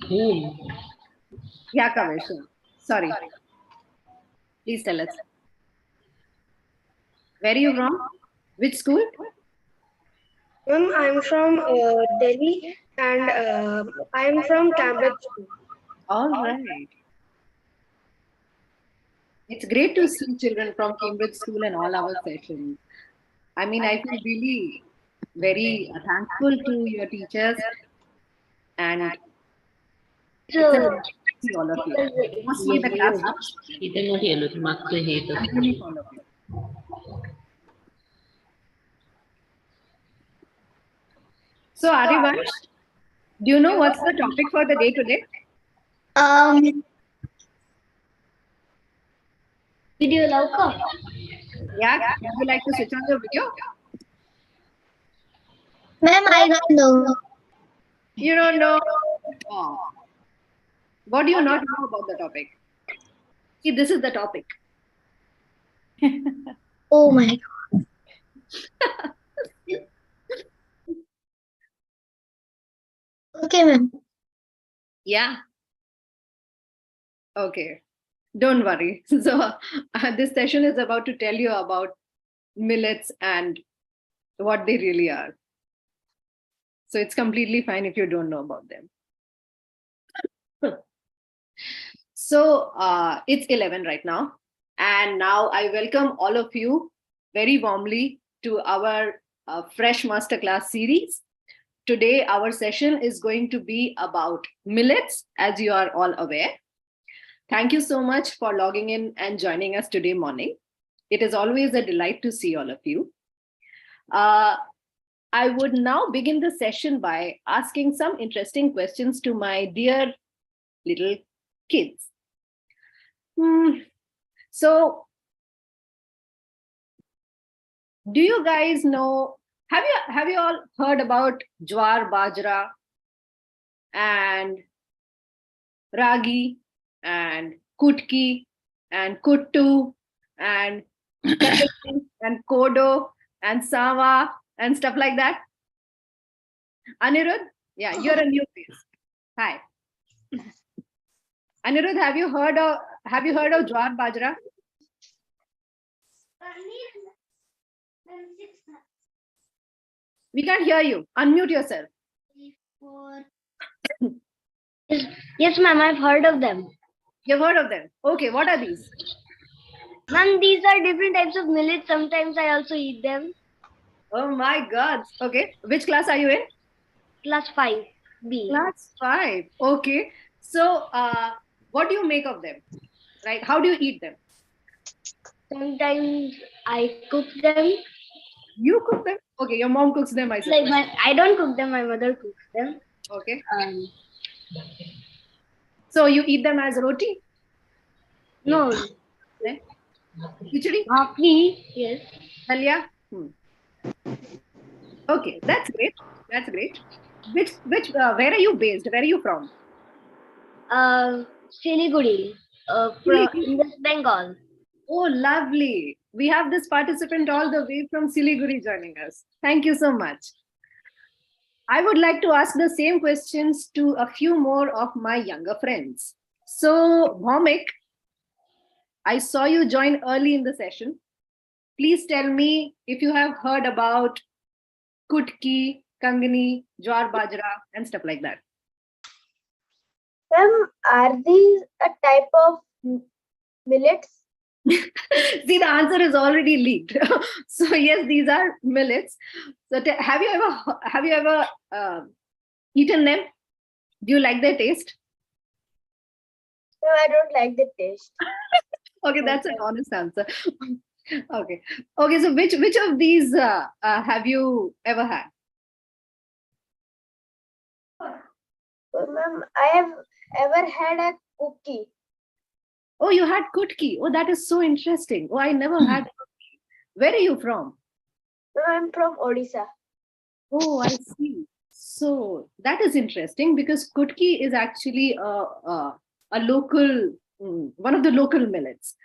Whom? Yeah, Kavish. Sorry. Please tell us. Where are you from? Which school? Ma'am, I'm from Delhi and I'm from Cambridge School. All right. It's great to see children from Cambridge School and all our sessions. I mean, I feel really very thankful to your teachers, and it's a pleasure to see all of you. Mostly the classmates. It is not yellow. Mark the hate of Really all of you. So, Arivansh, do you know what's the topic for the day today? Video lauka. Yeah, would you like to switch on the video? Ma'am, I don't know. You don't know. Oh. What do you not know about the topic? See, this is the topic. Oh my God. Okay, ma'am. Yeah. Okay. Don't worry. So this session is about to tell you about millets and what they really are. So it's completely fine if you don't know about them. So it's 11 right now. And now I welcome all of you very warmly to our fresh masterclass series. Today, our session is going to be about millets, as you are all aware. Thank you so much for logging in and joining us today morning. It is always a delight to see all of you. I would now begin the session by asking some interesting questions to my dear little kids. So, do you guys know, have you all heard about Jowar, bajra, and ragi, and kutki, and kuttu, and and kodo, and sawa, and stuff like that? Anirudh? Yeah, you're a new face. Hi. Anirudh, have you heard of Jowar bajra? We can't hear you. Unmute yourself. Yes, ma'am, I've heard of them. You've heard of them? Okay, what are these? Ma'am, these are different types of millets. Sometimes I also eat them. Oh my God. Okay, which class are you in? Class 5B. Class 5. Okay. So, what do you make of them? Right? How do you eat them? Sometimes I cook them. You cook them? Okay, your mom cooks them, I suppose. I don't cook them, my mother cooks them. Okay. So you eat them as roti? No. Khichdi? Yes. Dalia? Okay, that's great. That's great. Where are you based? Where are you from? Siliguri, in West Bengal. Oh, lovely. We have this participant all the way from Siliguri joining us. Thank you so much. I would like to ask the same questions to a few more of my younger friends. So, Bhaumik, I saw you join early in the session. Please tell me if you have heard about kutki, kangani, jowar bajra, and stuff like that. Ma'am, are these a type of millets? See, the answer is already leaked. So yes, these are millets. So have you ever eaten them? Do you like their taste? No, I don't like the taste. Okay, that's an honest answer. Okay. So which of these have you ever had? Ma'am, I have ever had a cookie. Oh, you had kutki. Oh, that is so interesting. Oh, I never had kutki. Where are you from? No, I'm from Odisha. Oh, I see. So that is interesting because kutki is actually a local, one of the local millets.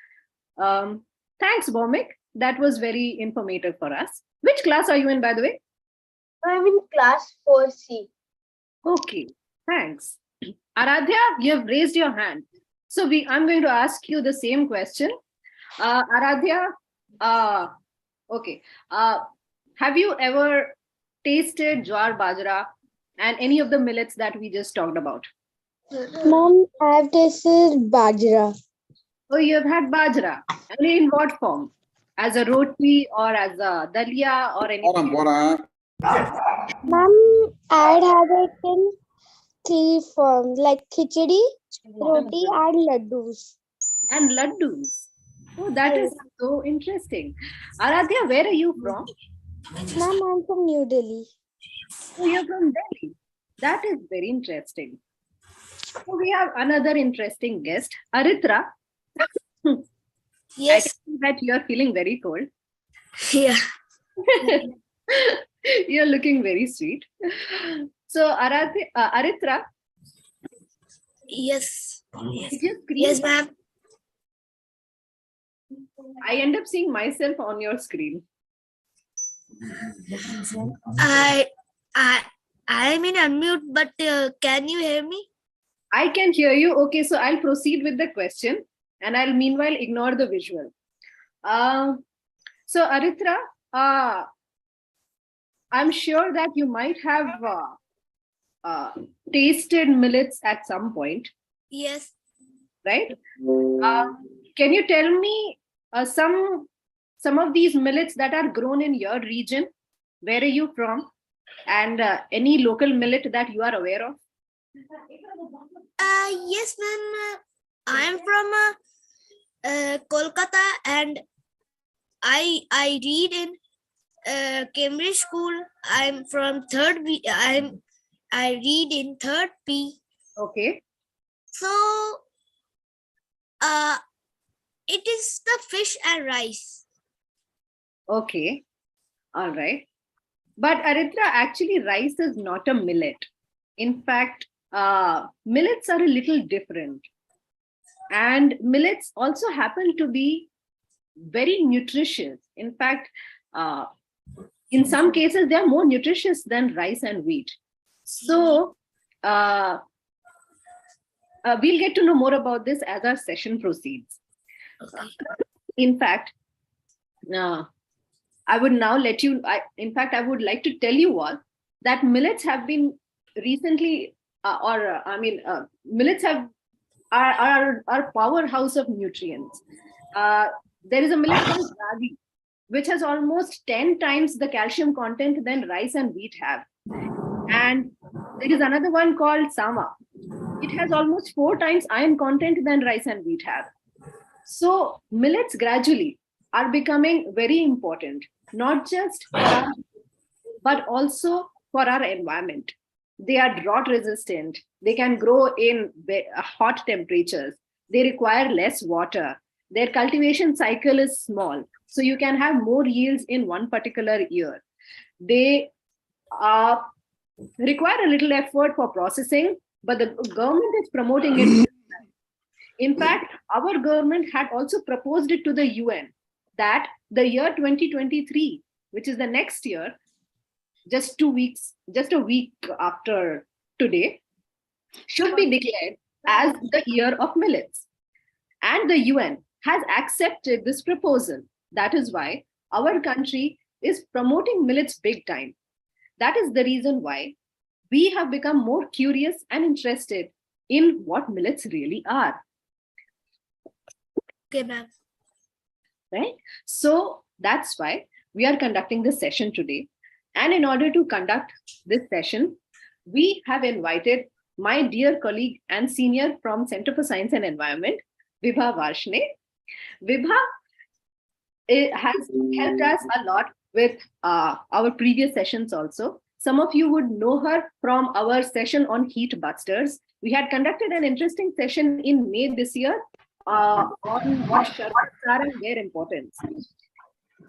Thanks, Bhaumik. That was very informative for us. Which class are you in, by the way? I'm in class 4C. Okay, thanks. Aradhya, you have raised your hand. So I'm going to ask you the same question. Aradhya, okay. Have you ever tasted jowar, bajra, and any of the millets that we just talked about? Mom, I have tasted bajra. Oh, you have had bajra. And in what form? As a roti or as a dalia or anything? Mom, I'd had it in 3 forms like khichdi, roti, and laddus. And laddus. Oh, that is so interesting. Aradhya, where are you from? Mom, I'm from New Delhi. Oh, you're from Delhi. That is very interesting. So we have another interesting guest, Aritra. Yes. I can see that you're feeling very cold. Yeah. You're looking very sweet. So Aritra, Yes. Yes. did you screen? Yes, ma'am. I end up seeing myself on your screen. I'm in unmute, but can you hear me? I can hear you. Okay, so I'll proceed with the question and I'll meanwhile ignore the visual. So Aritra, I'm sure that you might have tasted millets at some point, Yes. right? Can you tell me some of these millets that are grown in your region? Where are you from? And any local millet that you are aware of? Yes, ma'am. I'm from Kolkata, and I read in Cambridge School. I'm from third B. I read in third P. Okay. So, it is the fish and rice. Okay. All right. But Aritra, actually, rice is not a millet. In fact, millets are a little different. And millets also happen to be very nutritious. In fact, in some cases, they are more nutritious than rice and wheat. So, we'll get to know more about this as our session proceeds. Okay. In fact, I would now let you, I would like to tell you all that millets have been recently, millets are powerhouse of nutrients. There is a millet called ragi, which has almost 10 times the calcium content than rice and wheat have. And there is another one called sama. It has almost 4 times iron content than rice and wheat have. So millets gradually are becoming very important, not just for us, but also for our environment. They are drought resistant. They can grow in hot temperatures. They require less water. Their cultivation cycle is small, so you can have more yields in one particular year. They require a little effort for processing, but the government is promoting it. In fact, our government had also proposed it to the UN that the year 2023, which is the next year, just a week after today, should be declared as the year of millets. And the UN has accepted this proposal. That is why our country is promoting millets big time. That is the reason why we have become more curious and interested in what millets really are. Okay, ma'am. Right? So that's why we are conducting this session today. And in order to conduct this session, we have invited my dear colleague and senior from Center for Science and Environment, Vibha Varshney. Vibha has helped us a lot with our previous sessions also. Some of you would know her from our session on heat busters. We had conducted an interesting session in May this year on what sharbats are and their importance.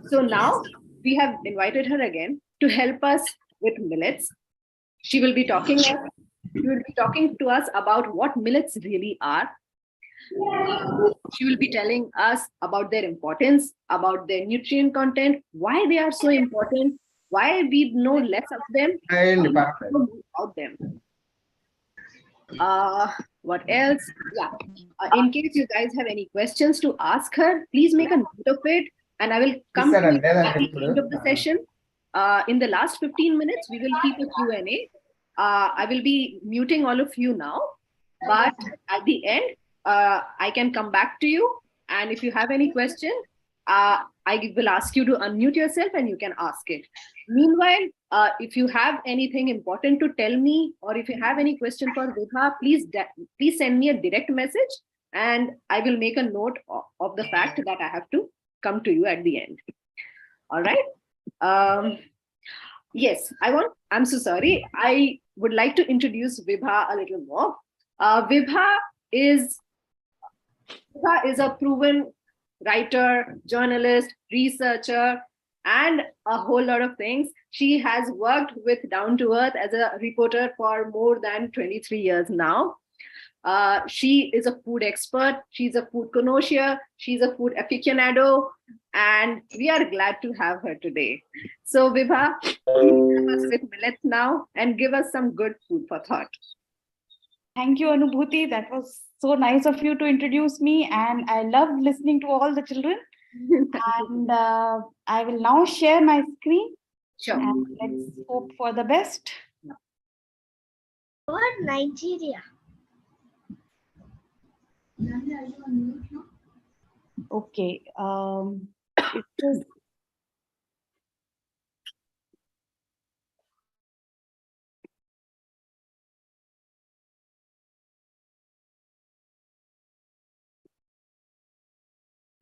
So now we have invited her again to help us with millets. She will be talking to us about what millets really are. She will be telling us about their importance, about their nutrient content, why they are so important, why we know less of them, and about them. What else? Yeah. In case you guys have any questions to ask her, please make a note of it, and I will come to you at the end of the session. In the last 15 minutes, we will keep a Q&A. I will be muting all of you now, but at the end, I can come back to you. And if you have any question, I will ask you to unmute yourself and you can ask it. Meanwhile, if you have anything important to tell me, or if you have any question for Vibha, please send me a direct message, and I will make a note of the fact that I have to come to you at the end. All right. Yes, I'm so sorry. I would like to introduce Vibha a little more. Vibha is a proven writer, journalist, researcher, and a whole lot of things. She has worked with Down to Earth as a reporter for more than 23 years now. She is a food expert. She's a food connoisseur. She's a food aficionado. And we are glad to have her today. So Vibha, please help us with millets now and give us some good food for thought. Thank you, Anubhuti. That was so nice of you to introduce me. And I love listening to all the children. And I will now share my screen. Sure. And let's hope for the best. What Nigeria? Okay. It is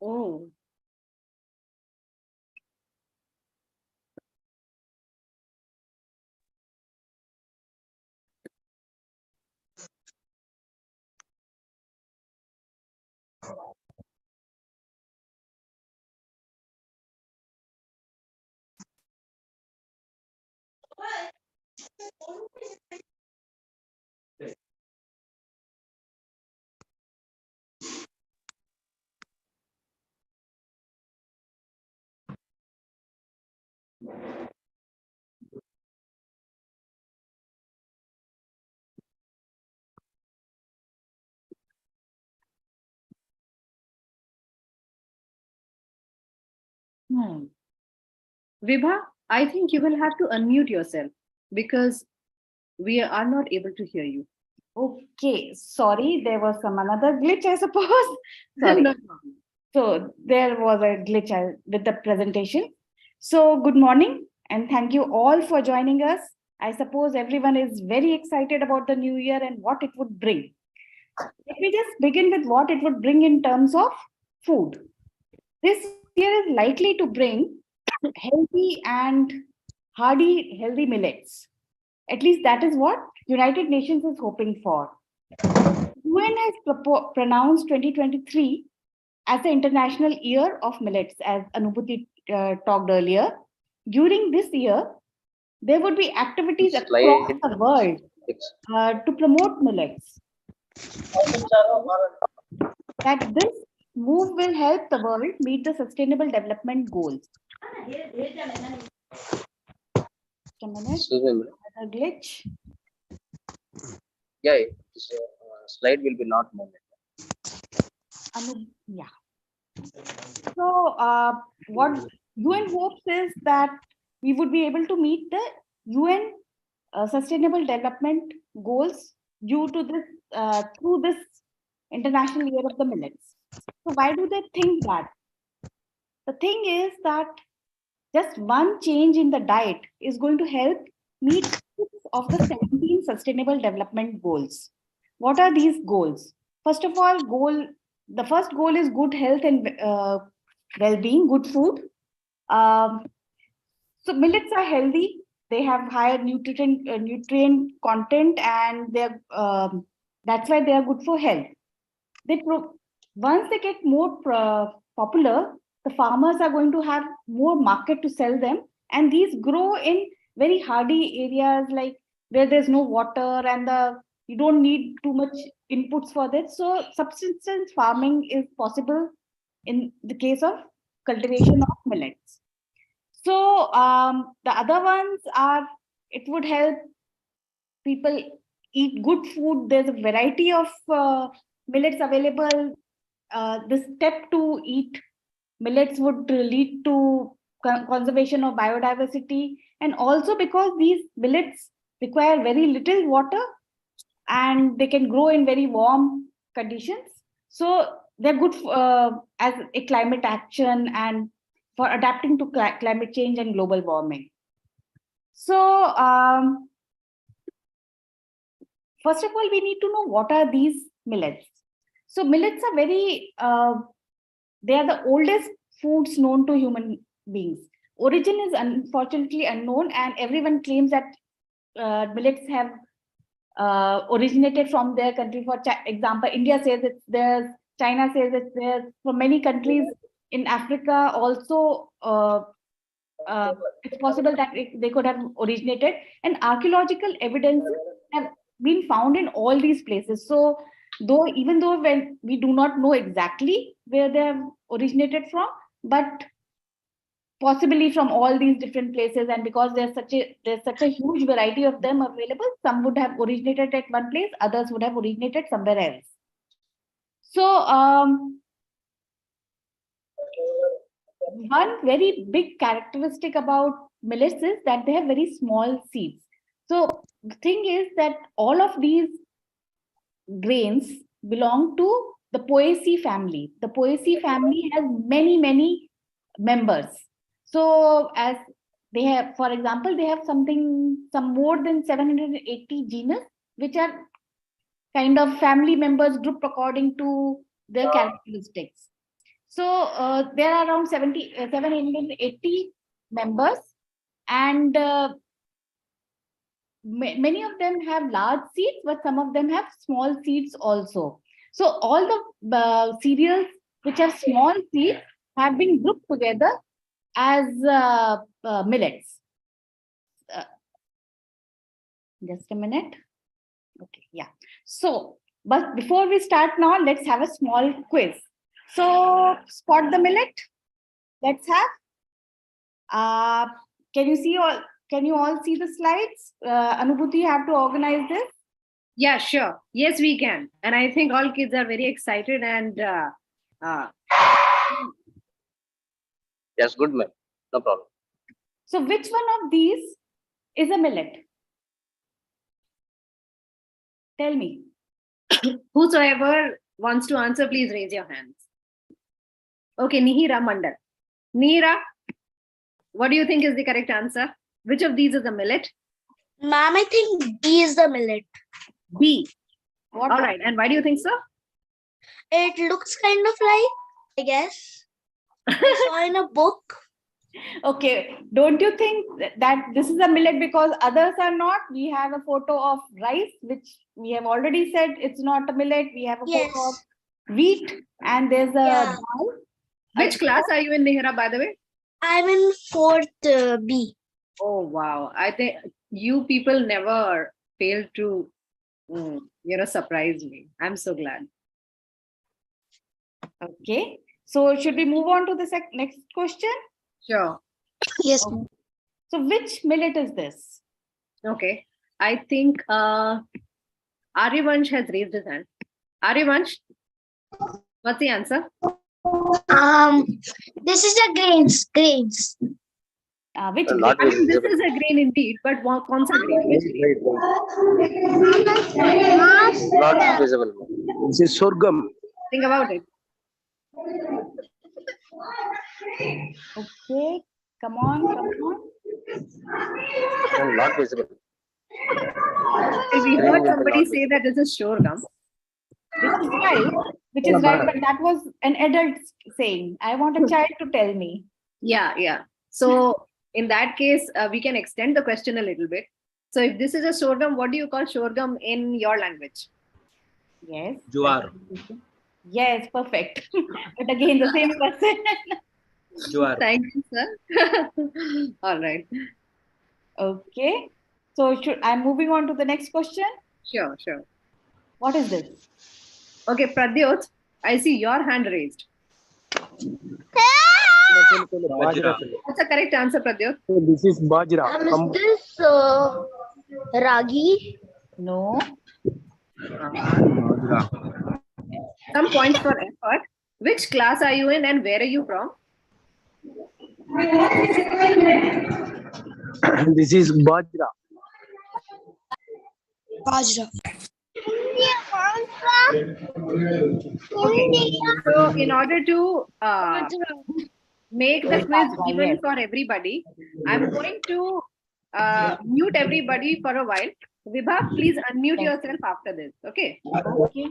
Oh. Vibha, I think you will have to unmute yourself because we are not able to hear you. okay. Sorry, there was some another glitch, I suppose. Sorry. No problem. So there was a glitch with the presentation. So good morning and thank you all for joining us. I suppose everyone is very excited about the new year and what it would bring. Let me just begin with what it would bring in terms of food. This year is likely to bring healthy and healthy millets. At least that is what United Nations is hoping for. UN has pronounced 2023 as the International Year of Millets, as Anubhuti talked earlier. During this year, there would be activities across the world to promote millets. That this move will help the world meet the Sustainable Development Goals. A minute. A glitch. Yeah, this slide will be not moving. Yeah. So what UN hopes is that we would be able to meet the UN Sustainable Development Goals due to this through this International Year of the Millets. So why do they think that? The thing is that just one change in the diet is going to help meet 6 of the 17 Sustainable Development Goals. What are these goals? First of all, the first goal is good health and well-being, good food. So millets are healthy. They have higher nutrient content, and that's why they are good for health. Once they get more popular, the farmers are going to have more market to sell them, and these grow in very hardy areas like where there's no water and you don't need too much inputs for that. So subsistence farming is possible in the case of cultivation of millets. So the other ones are, it would help people eat good food. There's a variety of millets available. The step to eat millets would lead to conservation of biodiversity, and also because these millets require very little water and they can grow in very warm conditions. So they're good as a climate action and for adapting to climate change and global warming. So first of all, we need to know what are these millets. So millets are they are the oldest foods known to human beings. Origin is unfortunately unknown, and everyone claims that millets have originated from their country. For example, India says it's theirs, China says it's theirs. For many countries in Africa also, it's possible that they could have originated, and archaeological evidences have been found in all these places. So even though when we do not know exactly where they have originated from, but possibly from all these different places, and because there's such a huge variety of them available, some would have originated at one place, others would have originated somewhere else. So one very big characteristic about millets is that they have very small seeds. So the thing is that all of these grains belong to the Poaceae family. The Poaceae family has many members. So as they have, for example, they have some more than 780 genus, which are kind of family members grouped according to their characteristics. So there are around 780 members, and many of them have large seeds, but some of them have small seeds also. So all the cereals which have small seeds have been grouped together as millets. Just a minute. Okay, yeah. So, but before we start now, let's have a small quiz. So, spot the millet. Let's have. Can you all see the slides? Anubhuti, you have to organize this. Yeah, sure. Yes, we can. And I think all kids are very excited and Yes, good, ma'am. No problem. So which one of these is a millet? Tell me. whosoever wants to answer, please raise your hands. Okay, Nihira Mandal. Nihira, what do you think is the correct answer? Which of these is a millet? Ma'am, I think B is the millet. B. What? All right. And why do you think so? It looks kind of like, I guess, I saw in a book. Okay, don't you think that this is a millet because others are not? We have a photo of rice, which we have already said it's not a millet. We have a photo of wheat, and there's a dal. Which class are you in, Nihira, by the way? I'm in 4th B. Oh, wow. I think you people never fail to, surprise me. I'm so glad. Okay, so should we move on to the next question? Sure. Yes. Okay. So which millet is this? Okay. I think Aryavansh has raised his hand. Aryavansh, what's the answer? This is the grains. Which Not I mean, this visible. is a grain indeed, but kaun sa grain? Which grain? Not visible, ma'am. This is sorghum. Think about it. Okay, come on. No, not visible. We heard somebody say that this is sorghum. Which is right, but that was an adult saying. I want a child to tell me. Yeah. So in that case, we can extend the question a little bit. So if this is a sorghum, what do you call sorghum in your language? Yes. Jowar. Yes, perfect. But again, the same person. Jowar. Thank you, sir. All right. Okay. So I'm moving on to the next question. Sure. What is this? Okay, Pradyot, I see your hand raised. Bajra. What's the correct answer, Pradyot? This is bajra. Is this ragi? No. Some points for effort. Which class are you in and where are you from? This is bajra. Bajra. Okay. So in order to make the quiz Bajra, even yes. for everybody, I'm going to mute everybody for a while. Vibha, please unmute yourself after this. Okay. Okay.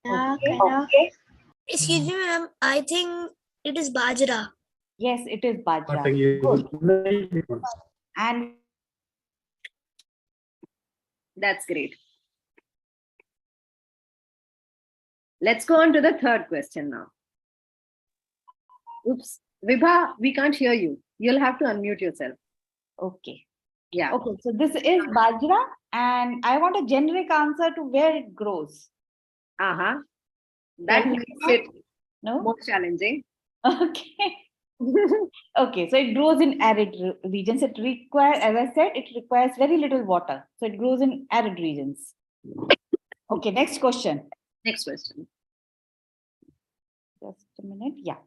Okay. Excuse me, ma'am. I think it is Bajra. Yes, it is bajra. Good. And That's great. Let's go on to the third question now. Oops. Vibha, we can't hear you. You'll have to unmute yourself. okay. Yeah. Okay, so this is bajra, and I want a generic answer to where it grows. Uh-huh. That Yes. makes it No? more challenging. Okay. Okay, so it grows in arid regions. It requires, as I said, it requires very little water. So it grows in arid regions. Okay, next question. Next question. Just a minute. Yeah.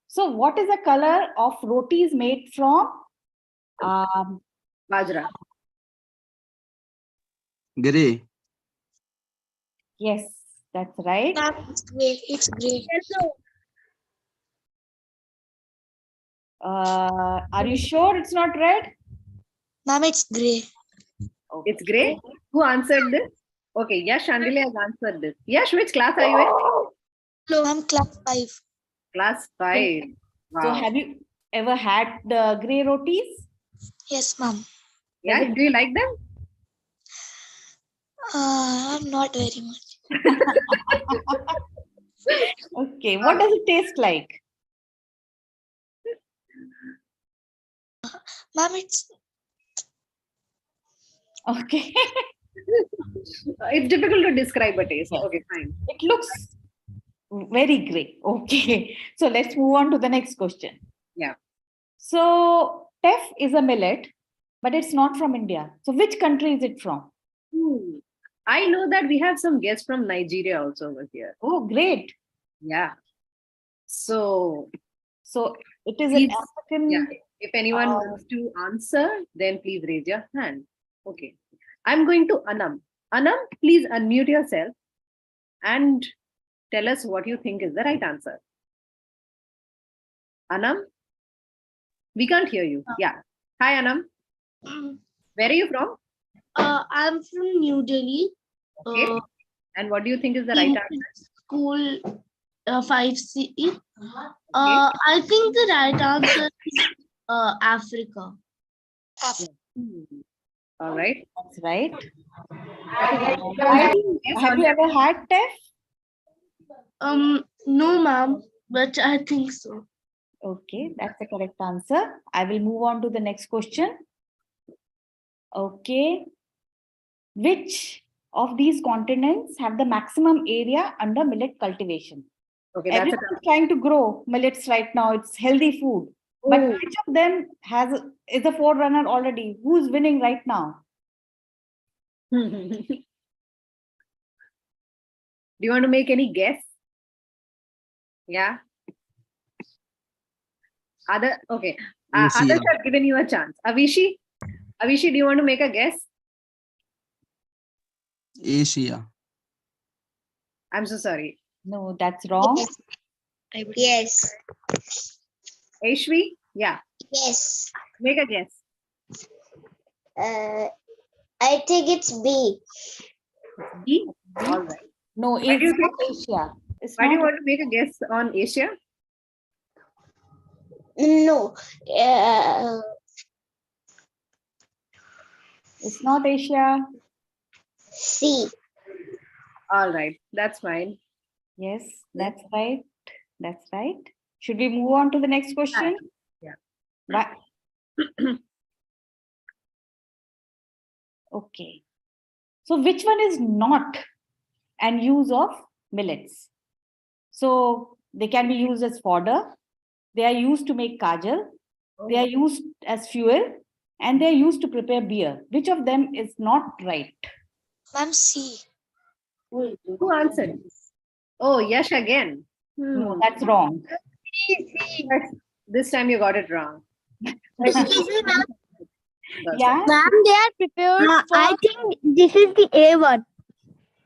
So what is the color of rotis made from? Bajra. Gray. Yes, that's right. Ma'am, it's grey. It's grey. Are you sure it's not red? Ma'am, it's grey. Okay. It's great. Who answered this? Okay, Yash Shandile has answered this. Yash, which class are you in? Ma'am, class 5. Class 5. So Wow. have you ever had the gray rotis? Yes, ma'am. Yeah, do you like them? Not very much. Okay, what does it taste like? Ma'am, it's Okay. It's difficult to describe a taste. Yes. Okay, fine. It looks very gray. Okay. So let's move on to the next question. Yeah. So teff is a millet, but it's not from India. So which country is it from? I know that we have some guests from Nigeria also over here. Oh, great. Yeah. So, So it is an Please, African. yeah, if anyone wants to answer, then please raise your hand. Okay. I'm going to Anam. Anam, please unmute yourself and tell us what you think is the right answer. Anam, we can't hear you. Yeah. Hi, Anam. Where are you from? I'm from New Delhi. Okay. And what do you think is the right answer? School 5C. I think the right answer is Africa. All right. That's right. Yes, Have you ever had teff? No, ma'am, but I think so. Okay, that's the correct answer. I will move on to the next question. Okay. Which of these continents have the maximum area under millet cultivation? Okay, that's Everyone is trying to grow millets right now. It's healthy food. But which of them is a forerunner already? Who's winning right now? Do you want to make any guess? Yeah. Okay. Others have given you a chance. Avishi, do you want to make a guess? Asia. I'm so sorry. No, that's wrong. Yes. Aishvi? Yeah. Yes. Make a guess. I think it's B. B? All right. No, Why do it's you not think- Asia. It's Why do you not. want to make a guess on Asia? No. It's not Asia. C. All right. That's fine. Yes, that's right. That's right. Should we move on to the next question? Yeah. Okay. So which one is not an use of millets? So They can be used as fodder. They are used to make kajal. They are used as fuel, and they are used to prepare beer. Which of them is not right? Ma'am, C. Who answered? Oh, Yash again. No, that's wrong. Yes, this time you got it wrong. Excuse me, ma'am. Yeah. Ma'am, they are prepared I think this is the A one.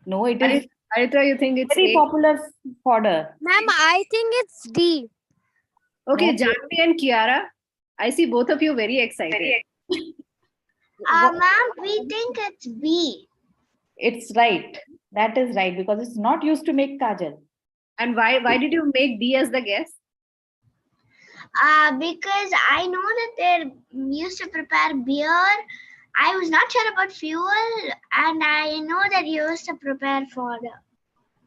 No, it is Aritra, you think it's very A? popular fodder. Ma'am, I think it's D. Okay, No. Janvi and Kiara, I see both of you very excited. Ma'am, we think it's B. It's right. That is right, because it's not used to make kajal. And why did you make D as the guess? Because I know that they're used to prepare beer. I was not sure about fuel, and I know that you used to prepare fodder.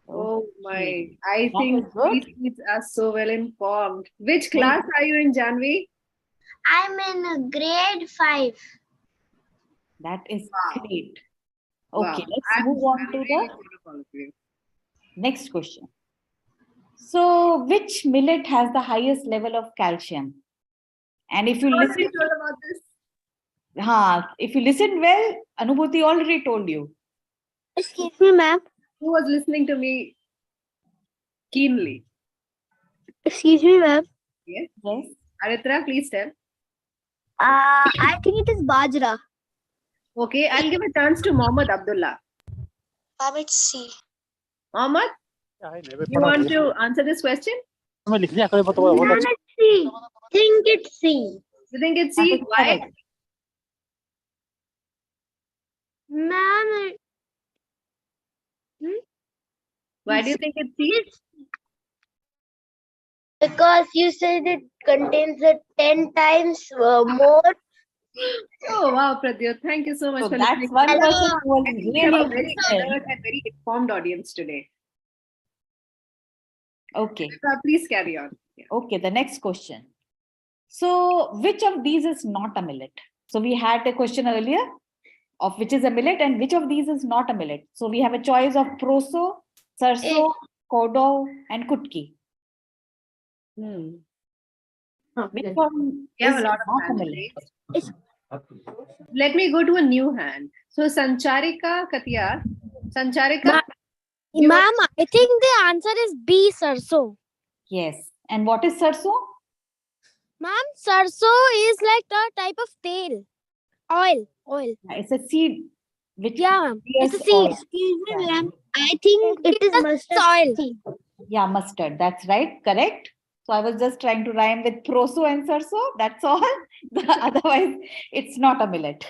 Oh my, I That think is good. these kids are so well informed. Which class are you in, Janvi? I'm in grade 5. That is Wow. great. Wow. Okay, let's move on to really the proud of all of you. next question. So, which millet has the highest level of calcium? And if you I already listen, told about this. if you listen well, Anubhuti already told you. Excuse me, ma'am. Who was listening to me keenly? Excuse me, ma'am. Yes. Yes. Aritra, please tell. I think it is bajra. Okay, I'll give a chance to Mohammed Abdullah. Ma'am, it's C. Mohammed, you want to answer this question? Ma'am, it's C. Think it's C. You think it's That C? is Why? correct. Ma'am, Why do you think it's C? because you said it contains it 10 times more. Oh wow, Pradyut, thank you so much So for that's listening. one I person who was think we have a really very interested. alert and very informed audience today. Okay. Please carry on. Yeah. Okay, the next question. So, which of these is not a millet? So, we had a question earlier of which is a millet and which of these is not a millet. So, we have a choice of proso, sarso, kodo, and kutki. Which one We have is a lot of not a hands millet? raised. Let me go to a new hand. So Sancharika Katiyar. Sancharika. you are- Ma'am, I think the answer is B, sarso. Yes. And what is sarso? Ma'am, sarso is like a type of tail. Oil. It's a seed which Yeah, ma'am. It's a bears seed. oil. Excuse me, Yeah. ma'am. I think it is mustard oil. Yeah, mustard. That's right. Correct. So I was just trying to rhyme with proso and sarso. That's all. Otherwise, it's not a millet.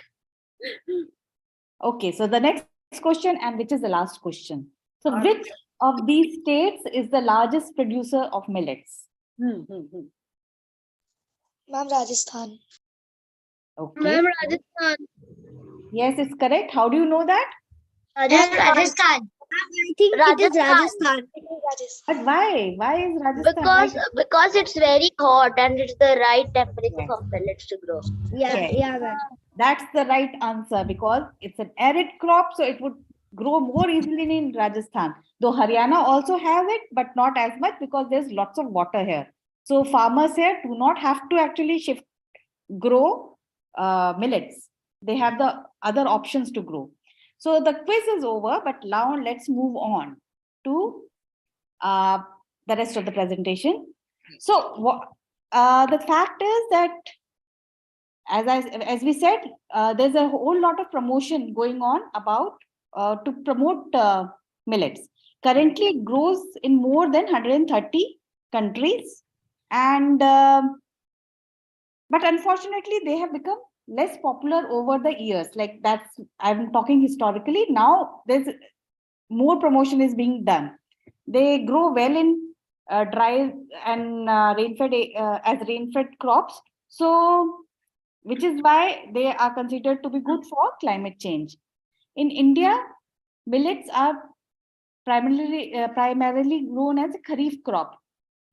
Okay. So the next question, and which is the last question. So which of these states is the largest producer of millets? Ma'am, Rajasthan. Okay. Ma'am, Rajasthan. Yes, it's correct. How do you know that? Rajasthan. I think it is Rajasthan. But why? Why is Rajasthan? Because it's very hot and it's the right temperature for millets to grow. Yes. Yeah, ma'am. That's the right answer because it's an arid crop, so it would grow more easily in Rajasthan. Though Haryana also has it, but not as much because there's lots of water here. So farmers here do not have to actually grow millets. They have the other options to grow. So the quiz is over, but now let's move on to the rest of the presentation. So the fact is that as we said, there's a whole lot of promotion going on about to promote millets. Currently, it grows in more than 130 countries, and but unfortunately, they have become less popular over the years. Like I'm talking historically. Now there's more promotion is being done. They grow well in dry and rain-fed as rain-fed crops. So which is why they are considered to be good for climate change. In India, millets are primarily grown as a kharif crop.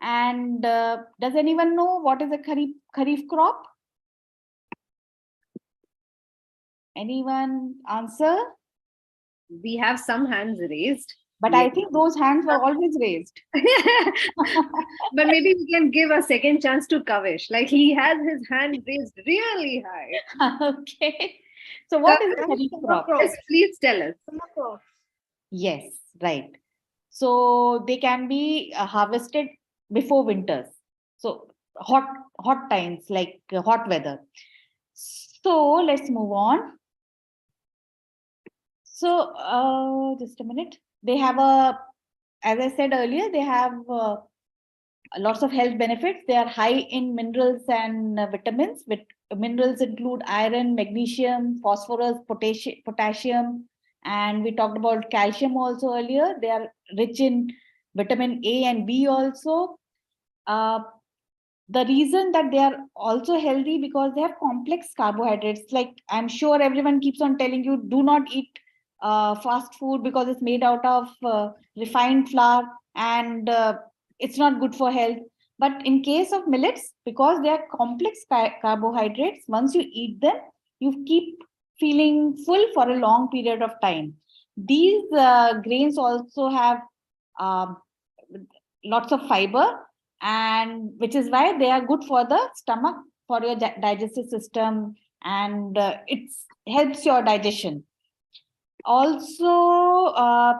And does anyone know what is a kharif crop? Anyone answer? We have some hands raised. But I think those hands were always raised. But maybe we can give a second chance to Kavish. Like he has his hand raised really high. Okay. So what is a kharif crop? Yes, please tell us. Yes, right. So they can be harvested before winters. So hot times like hot weather. So let's move on. So just a minute. They have as I said earlier, they have lots of health benefits. They are high in minerals and vitamins. Minerals include iron, magnesium, phosphorus, potassium, and we talked about calcium also earlier. They are rich in vitamin A and B also. The reason that they are also healthy because they have complex carbohydrates. Like I'm sure everyone keeps on telling you, do not eat fast food because it's made out of refined flour and it's not good for health. But in case of millets, because they are complex carbohydrates, once you eat them, you keep feeling full for a long period of time. These grains also have lots of fiber, and which is why they are good for the stomach, for your digestive system, and it helps your digestion. Also,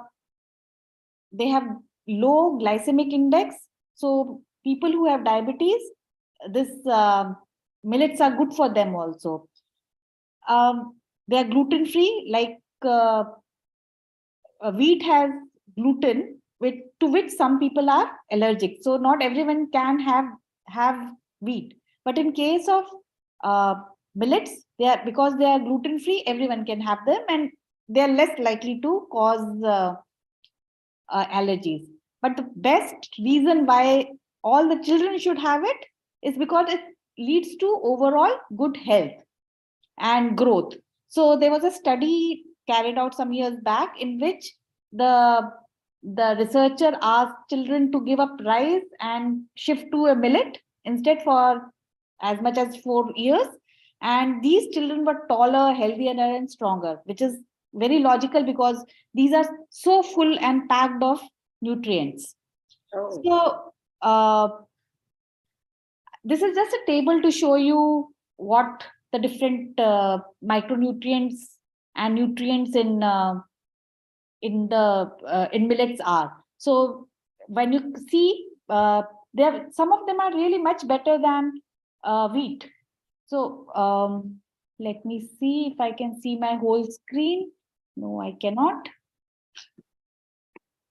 they have low glycemic index. So people who have diabetes, this millets are good for them also. They are gluten free, like wheat has gluten, to which some people are allergic. So not everyone can have wheat. But in case of millets, because they are gluten free, everyone can have them, and they are less likely to cause allergies. But the best reason why all the children should have it is because it leads to overall good health and growth. So there was a study carried out some years back in which the researcher asked children to give up rice and shift to a millet instead for as much as 4 years. And these children were taller, healthier, and stronger, which is very logical because these are so full and packed of nutrients. Oh. So this is just a table to show you what the different micronutrients and nutrients in millets are. So when you see, some of them are really much better than wheat. So let me see if I can see my whole screen. No, I cannot.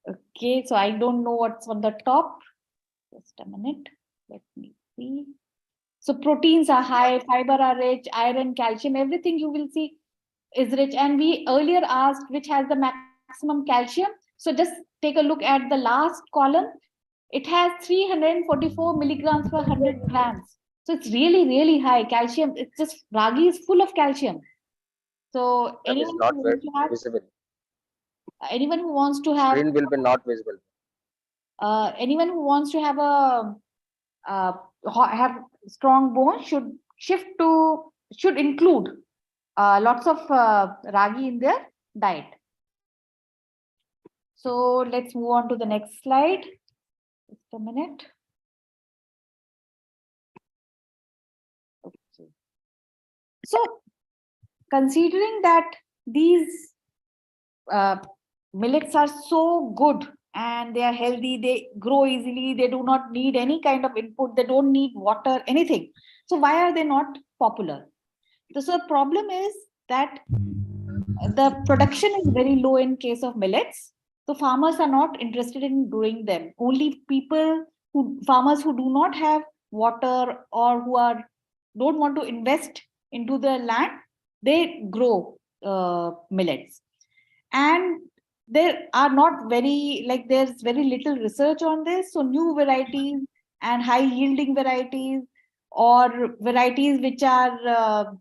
Okay, so I don't know what's on the top. Just a minute. Let me see. So proteins are high, fiber are rich, iron, calcium, everything you will see is rich. And we earlier asked which has the maximum calcium. So just take a look at the last column. It has 344 milligrams per 100 grams. So it's really, really high calcium. It's just ragi is full of calcium. So That is not visible. anyone who wants to have Screen will be not visible. anyone who wants to have have strong bones should include lots of ragi in their diet. So let's move on to the next slide. Just a minute. Okay. So considering that these millets are so good and they are healthy, they grow easily, they do not need any kind of input, they don't need water, anything. So why are they not popular? So the problem is that the production is very low in case of millets. So farmers are not interested in growing them. Only farmers who do not have water or who don't want to invest into the land, they grow millets. And there are not there's very little research on this. So new varieties and high yielding varieties or varieties which are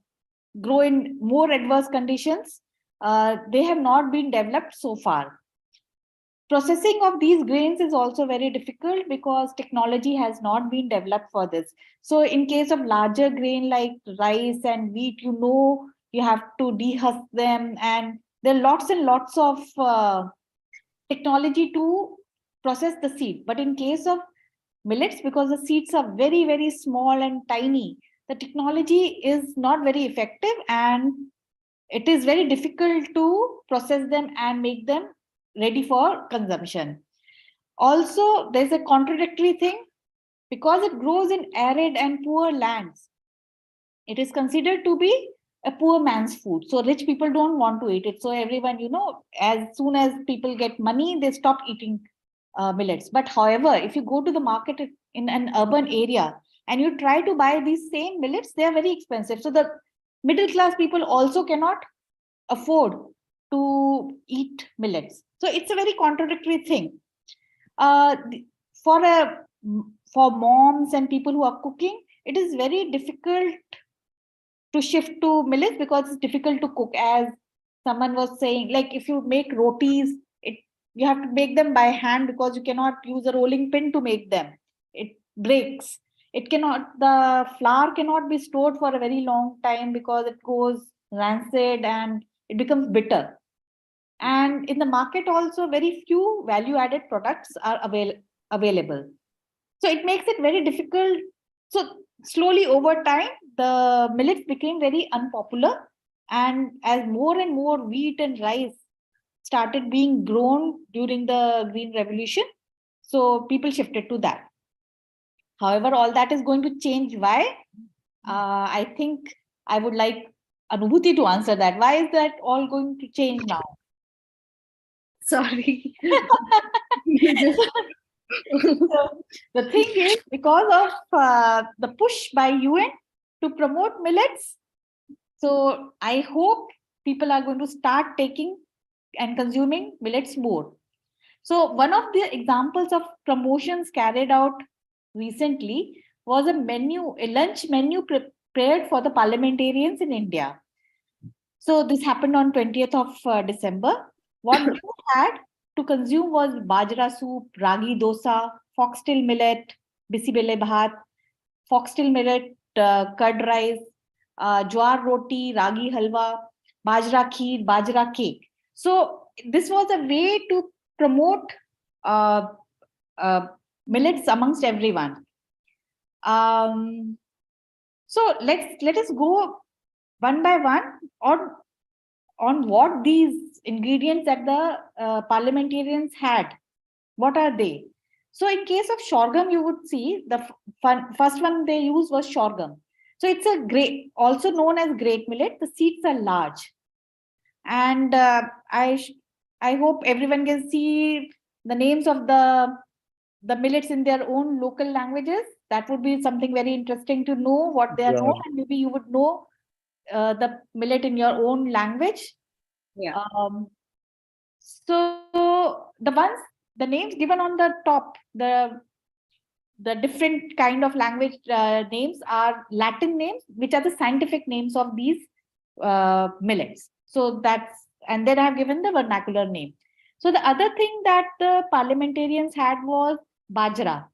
grow in more adverse conditions, they have not been developed so far. Processing of these grains is also very difficult because technology has not been developed for this. So in case of larger grain like rice and wheat, you have to dehusk them, and there are lots and lots of technology to process the seed. But in case of millets, because the seeds are very, very small and tiny, the technology is not very effective, and it is very difficult to process them and make them ready for consumption. Also, there's a contradictory thing, because it grows in arid and poor lands. It is considered to be a poor man's food. So rich people don't want to eat it. So everyone, as soon as people get money, they stop eating millets. But however, if you go to the market in an urban area and you try to buy these same millets, they are very expensive. So the middle class people also cannot afford to eat millets. So it's a very contradictory thing. For moms and people who are cooking, it is very difficult to shift to millets because it's difficult to cook. As someone was saying, like if you make rotis, you have to make them by hand because you cannot use a rolling pin to make them. It breaks. The flour cannot be stored for a very long time because it goes rancid and it becomes bitter. And in the market also, very few value-added products are available. So it makes it very difficult. So slowly over time, the millets became very unpopular. And as more and more wheat and rice started being grown during the Green Revolution, so people shifted to that. However, all that is going to change. Why? I think I would like Anubhuti to answer that. Why is that all going to change now? Sorry. So the thing is, because of the push by UN to promote millets, so I hope people are going to start taking and consuming millets more. So one of the examples of promotions carried out recently was a lunch menu prepared for the parliamentarians in India. So this happened on 20th of December. What they had to consume was bajra soup, ragi dosa, foxtail millet, bisibele bhat, foxtail millet, curd rice, jowar roti, ragi halwa, bajra kheer, bajra cake. So this was a way to promote millets amongst everyone. So let us go one by one on what these ingredients that the parliamentarians had. What are they? So in case of sorghum, you would see the first one they used was sorghum. So it's a great, also known as great millet. The seeds are large, and I hope everyone can see the names of the millets in their own local languages. That would be something very interesting to know what they are known, and maybe you would know the millet in your own language. Yeah. So the names given on the top, the different kind of language names are Latin names, which are the scientific names of these millets. So and then I've given the vernacular name. So the other thing that the parliamentarians had was bajra,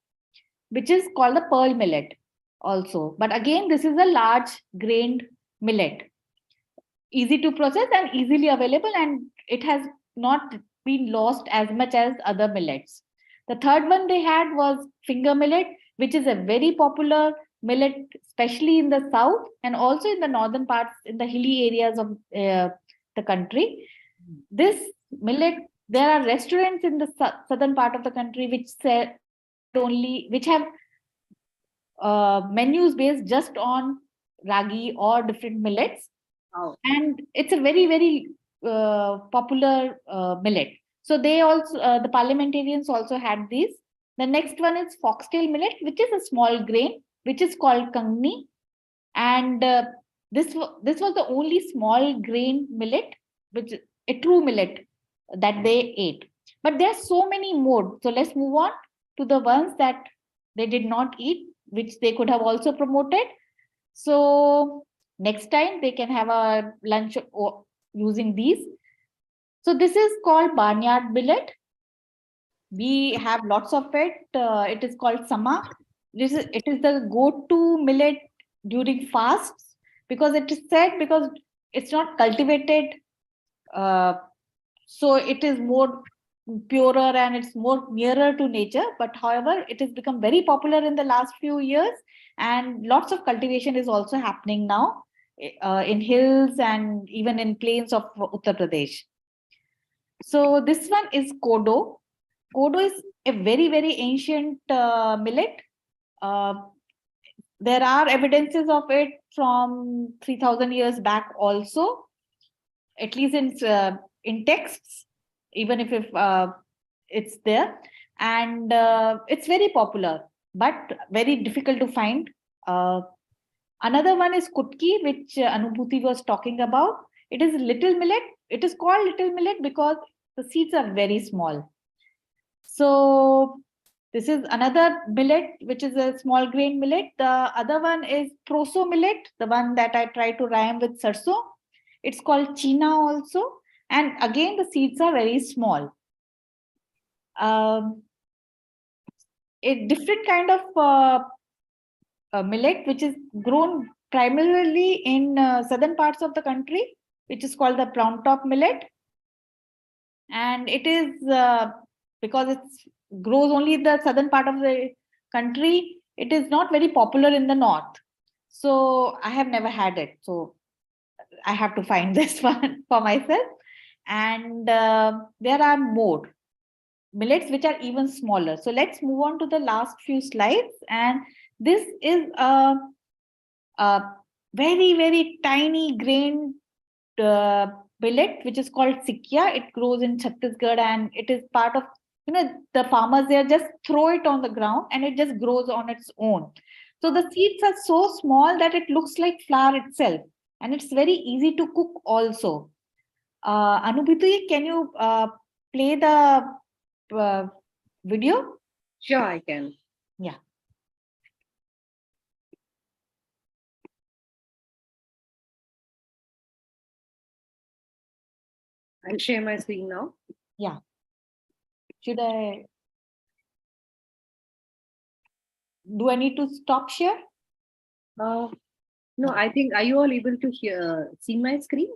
which is called the pearl millet also. But again, this is a large grained millet, easy to process and easily available, and it has not been lost as much as other millets. The third one they had was finger millet, which is a very popular millet, especially in the south and also in the northern parts, in the hilly areas of the country. This millet, there are restaurants in the southern part of the country which have menus based just on ragi or different millets. Oh. And it's a very, very popular millet. So they also, the parliamentarians also had these. The next one is foxtail millet, which is a small grain, which is called kangni. And this was the only small grain millet, which is a true millet that they ate. But there are so many more. So let's move on to the ones that they did not eat, which they could have also promoted. So next time they can have a lunch using these. So this is called barnyard millet. We have lots of it. It is called samak. It is the go-to millet during fasts, because it is said, because it's not cultivated, so it is more purer and it's more nearer to nature. But however, it has become very popular in the last few years, and lots of cultivation is also happening now in hills and even in plains of Uttar Pradesh. So this one is kodo. Kodo is a very, very ancient millet. There are evidences of it from 3000 years back also, at least in texts, even if it's there. And it's very popular, but very difficult to find. Another one is kutki, which Anubhuti was talking about. It is little millet. It is called little millet because the seeds are very small. So this is another millet, which is a small grain millet. The other one is proso millet, the one that I try to rhyme with sarso. It's called china also. And again, the seeds are very small. A different kind of millet, which is grown primarily in southern parts of the country, which is called the brown top millet. And it is because it grows only in the southern part of the country, it is not very popular in the north. So I have never had it. So I have to find this one for myself. And there are more millets which are even smaller. So let's move on to the last few slides. And this is a very, very tiny grain millet, which is called sikya. It grows in Chhattisgarh, and it is part of, the farmers there just throw it on the ground and it just grows on its own. So the seeds are so small that it looks like flour itself, and it's very easy to cook also. Anubhuti, can you play the video? Sure, I can. Yeah. I'll share my screen now. Yeah. Should I? Do I need to stop share? No, I think, are you all able to see my screen?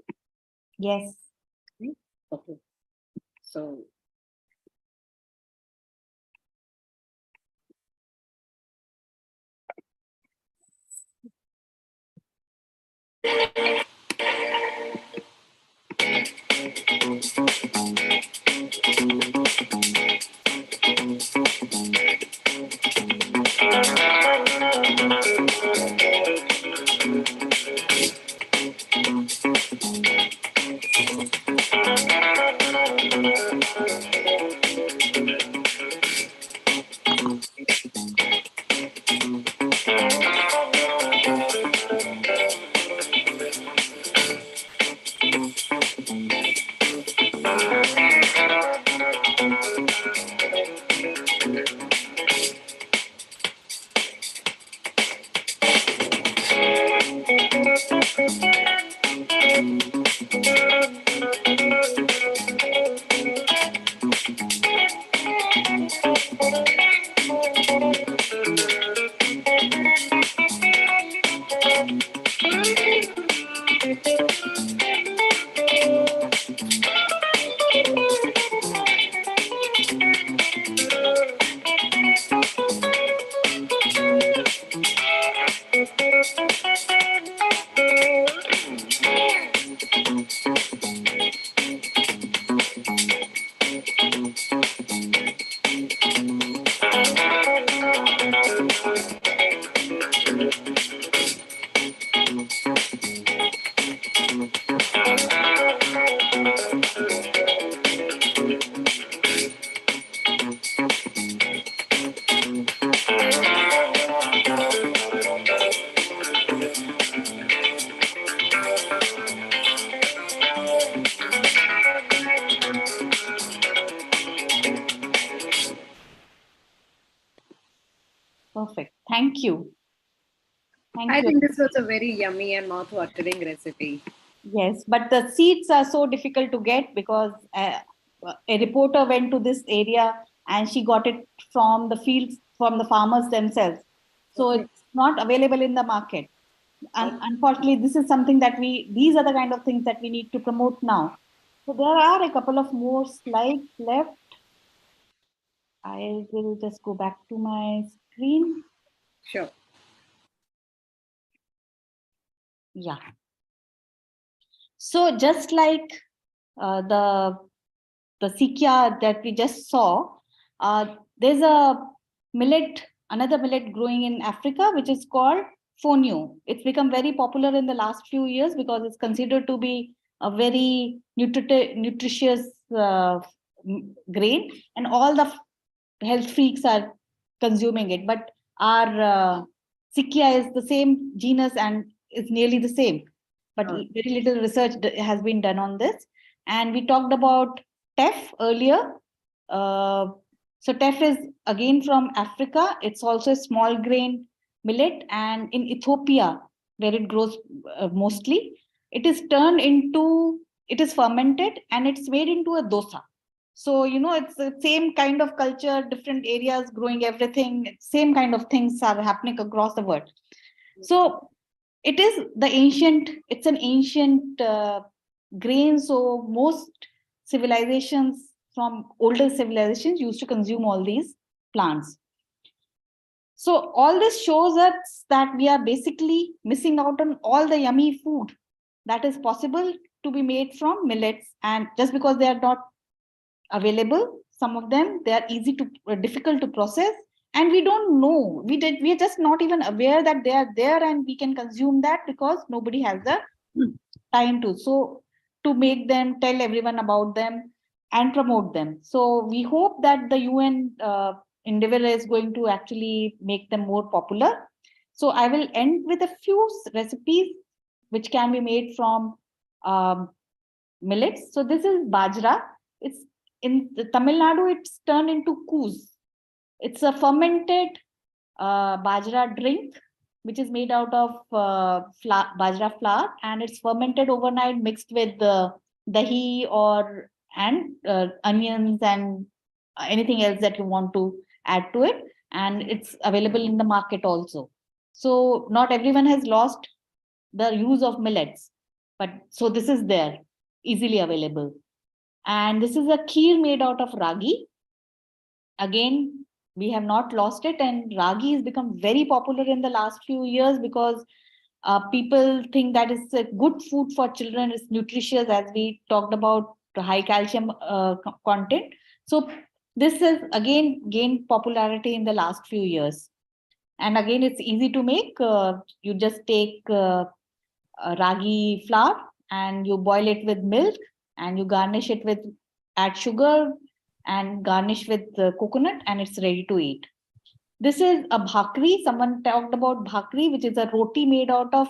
Yes. Okay. So Perfect. Thank you. Thank I you. think this was a very yummy and mouth-watering recipe. Yes, but the seeds are so difficult to get because a reporter went to this area and she got it from the fields, from the farmers themselves. So Okay. it's not available in the market. And unfortunately, this is something that these are the kind of things that we need to promote now. So there are a couple of more slides left. I will just go back to my screen. Sure. Yeah. So just like the Sikya that we just saw, there's another millet growing in Africa, which is called fonio. It's become very popular in the last few years because it's considered to be a very nutritious grain, and all the health freaks are consuming it. But our Sikya is the same genus and is nearly the same. But very little research has been done on this. And we talked about teff earlier. So teff is again from Africa. It's also a small grain millet, and in Ethiopia, where it grows mostly, it is fermented and it's made into a dosa. So, it's the same kind of culture, different areas growing everything, same kind of things are happening across the world. So it's an ancient grain. So most civilizations from older civilizations used to consume all these plants. So all this shows us that we are basically missing out on all the yummy food that is possible to be made from millets. And just because they are not available, some of them, they are difficult to process. And we don't know, we are just not even aware that they are there and we can consume that because nobody has the time to make them, tell everyone about them and promote them. So we hope that the UN endeavor is going to actually make them more popular. So I will end with a few recipes which can be made from millets. So this is bajra. It's in Tamil Nadu, it's turned into koos. It's a fermented bajra drink, which is made out of bajra flour, and it's fermented overnight, mixed with dahi and onions and anything else that you want to add to it. And it's available in the market also. So not everyone has lost the use of millets, but so this is there, easily available. And this is a kheer made out of ragi. Again, we have not lost it, and ragi has become very popular in the last few years because people think that it's a good food for children. It's nutritious, as we talked about, the high calcium content. So this has again gained popularity in the last few years. And again, it's easy to make. You just take ragi flour and you boil it with milk, and you garnish it with, add sugar and garnish with coconut, and it's ready to eat. This is a bhakri. Someone talked about bhakri, which is a roti made out of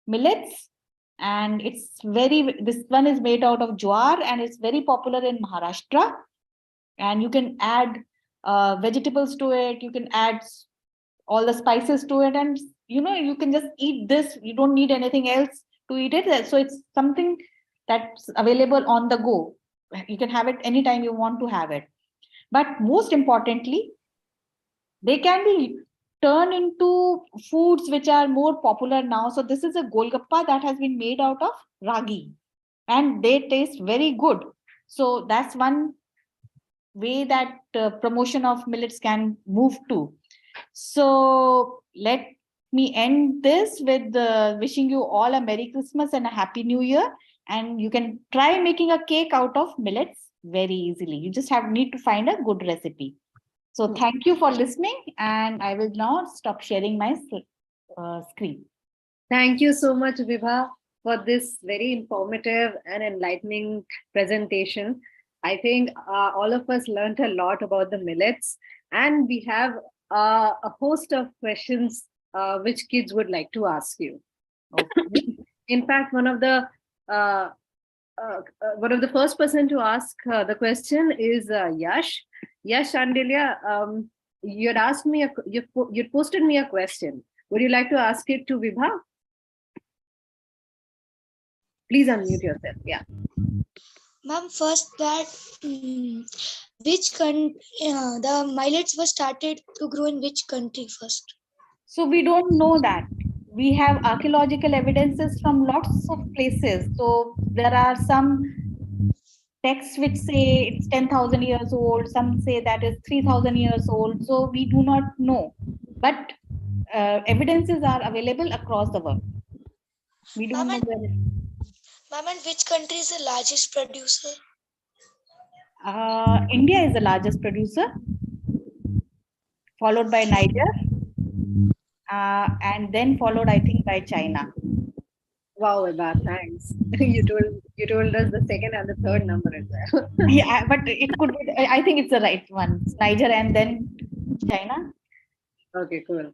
millets. And this one is made out of Jowar, and it's very popular in Maharashtra. And you can add vegetables to it. You can add all the spices to it. And, you can just eat this. You don't need anything else to eat it. So it's something that's available on the go. You can have it anytime you want to have it. But most importantly, they can be turned into foods which are more popular now. So this is a golgappa that has been made out of ragi, and they taste very good. So that's one way that promotion of millets can move to. So let me end this with wishing you all a Merry Christmas and a Happy New Year. And you can try making a cake out of millets very easily. You just need to find a good recipe. So thank you for listening, and I will now stop sharing my screen. Thank you so much, Vibha, for this very informative and enlightening presentation. I think all of us learned a lot about the millets, and we have a host of questions which kids would like to ask you. Okay. In fact, one of the first person to ask the question is Yash. Yash Shandelia, you had asked me, you posted me a question. Would you like to ask it to Vibha? Please unmute yourself. Yeah. Ma'am, first that the millets were started to grow in which country first? So we don't know that. We have archaeological evidences from lots of places. So there are some texts which say it's 10,000 years old, some say that is 3,000 years old. So we do not know. But evidences are available across the world. We don't know where Ma'am, and which country is the largest producer? India is the largest producer, followed by Niger, and then followed, I think, by China. Wow, Vibha, thanks. You told us the second and the third number as well. Yeah, but it could be, I think it's the right one. It's Niger and then China. Okay, cool.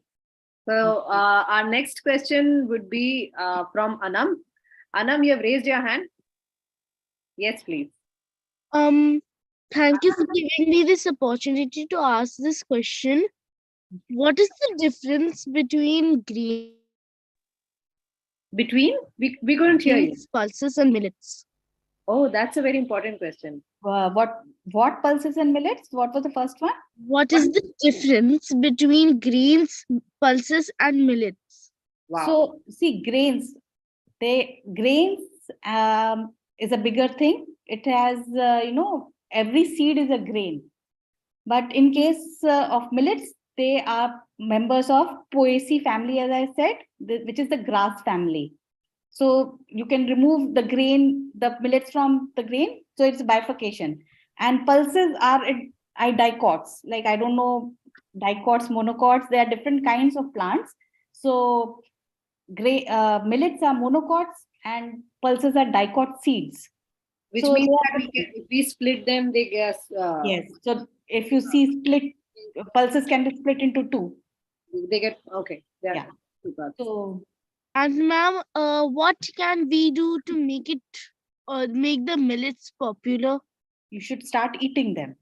So our next question would be from Anam. Anam, you have raised your hand. Yes, please. Thank you for giving me this opportunity to ask this question. What is the difference between Between? We couldn't hear you. grains, pulses, and millets? Oh, that's a very important question. What pulses and millets? What was the first one? What is the difference between grains, pulses, and millets? Wow. So see, grains is a bigger thing. It has, every seed is a grain. But in case of millets, they are members of Poaceae family, as I said, which is the grass family. So you can remove the millets from the grain. So it's bifurcation. And pulses are dicots. Like, I don't know, dicots, monocots, they are different kinds of plants. So millets are monocots and pulses are dicot seeds. Which So means that if we split them, they get. Yes. So if you see split, pulses can be split into two. They get, okay. Yeah. Two parts. So And ma'am, what can we do to make the millets popular? you should start eating them.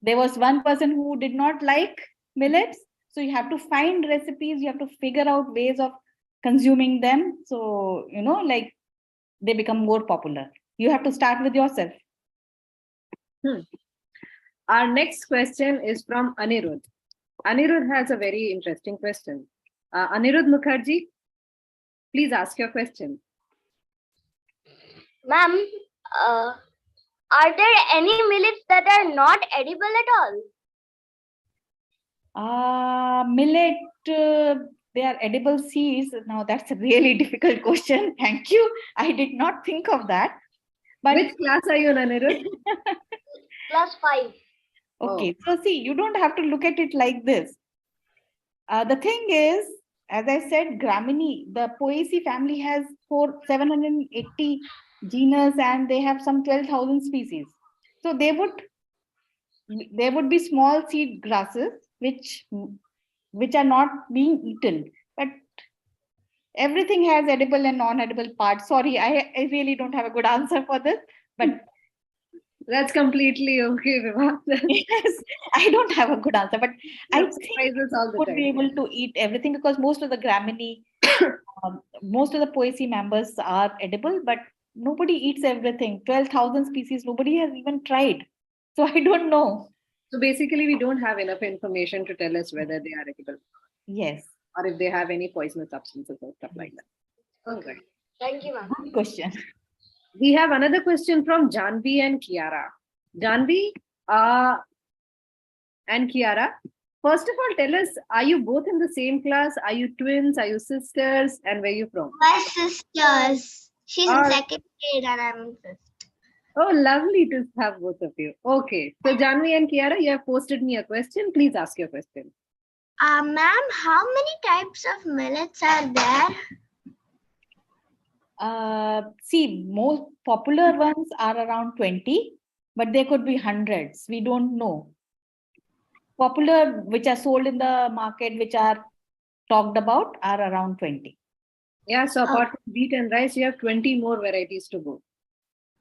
There was one person who did not like millets. So you have to find recipes, you have to figure out ways of consuming them. So, like they become more popular. You have to start with yourself. Our next question is from Anirudh. Anirudh has a very interesting question. Anirudh Mukherjee, please ask your question. Ma'am, are there any millets that are not edible at all? Millet, they are edible seeds. Now that's a really difficult question. Thank you. I did not think of that. But which class are you in, Anirudh? Class 5. Okay, so see, you don't have to look at it like this. The thing is, as I said, Gramini, the Poaceae family has 780 genus and they have some 12,000 species. So there would be small seed grasses which are not being eaten. But everything has edible and non-edible parts. Sorry, I really don't have a good answer for this, but that's completely okay, Vibha. Yes, I don't have a good answer, but I think all the would time. be able to eat everything because most of the Gramini, most of the Poaceae members are edible, but nobody eats everything. 12,000 species, nobody has even tried. So I don't know. So basically, we don't have enough information to tell us whether they are edible. Yes. Or if they have any poisonous substances or stuff like that. Okay. Thank you, ma'am. Good question. We have another question from Janvi and Kiara. Janvi and Kiara, first of all, tell us, are you both in the same class? Are you twins? Are you sisters? And where are you from? My sisters. She's in second grade and I'm in fifth. Oh, lovely to have both of you. Okay. So Janvi and Kiara, you have posted me a question. Please ask your question. Ma'am, how many types of millets are there? See, most popular ones are around 20, but there could be hundreds. We don't know. Popular, which are sold in the market, which are talked about, are around 20. Yeah, so apart from wheat and rice, you have 20 more varieties to go.